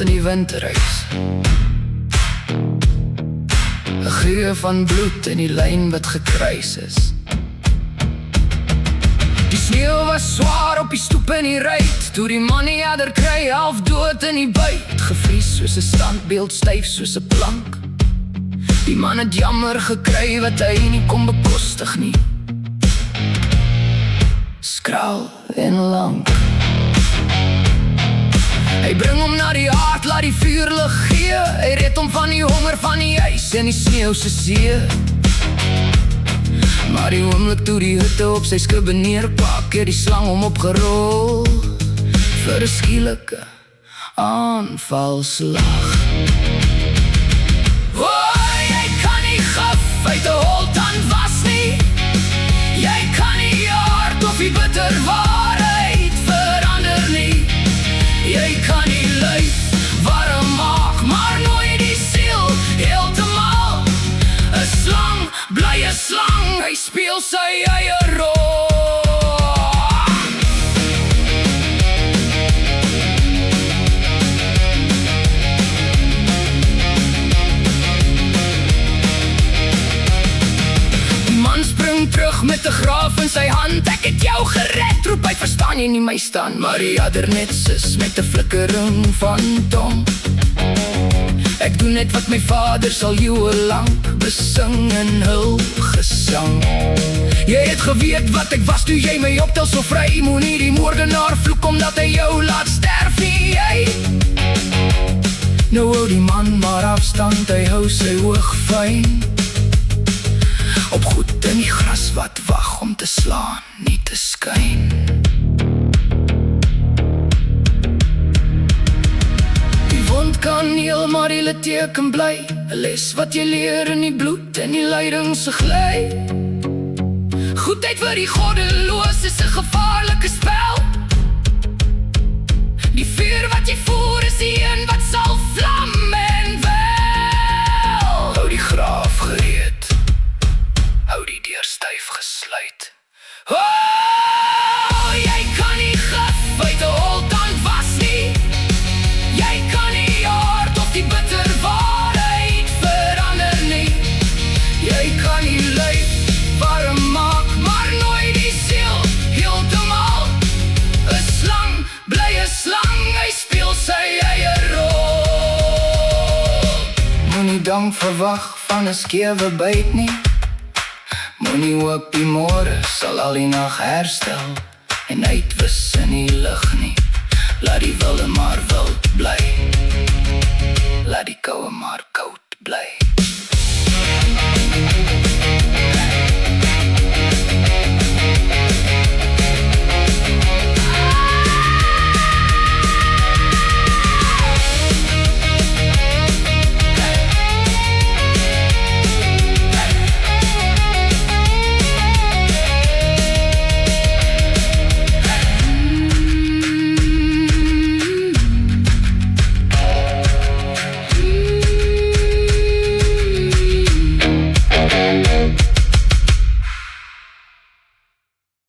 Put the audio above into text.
in die winterhuis. 'n geur van bloed in die lyn wat gekruis is. Die sneeuw was zwaar op die stoep in die ruit, toe die man die adder kry, half dood in die buit. Gevries soos 'n standbeeld, styf soos 'n plank. Die man het jammer gekry wat hy nie kon bekostig nie. Skraal en lang. Hy bring hom na die aard, laat die vuurlig gee. Hy red hom van die honger, van die ys en die sneeuwse see. Maar die oomblik toe die hutte op sy skubbe neerpak, het die slang hom opgerol vir 'n skielike aanvalslag. Jy kan nie gif uit 'n holtand was nie. Jy kan nie jou hart of die bitter waarheid verander nie. Jy kan die lyf warm maak, maar nooit die siel heeltemal. 'n slang bly 'n slang, hy speel sy eie rol. Die man spring terug met 'n graaf in sy hand. Ek het jou gered, roep hy, verstaan jy nie my staan? Maar die adder net sis met 'n flikkering van tong. Ek doen net wat my vader sal eeuwe lang besing in hul gesang. Jy het geweet wat ek was toe jy my optel so vry. Moenie die moordenaar vloek omdat hy jou laat sterf nie, jy. Nou hou die man maar afstand, hy hou sy oog fyn op goed in die gras wat wag om te slaan, nie te skyn. Die wond kan heel, maar die litteken bly. 'n les wat jy leer in die bloed en die lyding se gly. Goedheid vir die goddeloos is 'n gevaarlike spel. Die vuur wat jy voer is die een wat sal vlam en wel. Hou die graaf gereed, hou die deur styf gesluit. Jy kan nie gif uit 'n holtand was nie. Jy kan nie jou hart of die bitter waarheid verander nie. Jy kan nie lyf warm maak, maar nooit die siel heeltemal. 'n slang bly 'n slang, hy speel sy eie rol. Moenie dank verwag van 'n skewe byt nie. Moenie hoop die môre sal al die nag herstel en uitwis in die lig nie. Laat die wilde maar wild bly, laat die koue maar koud bly.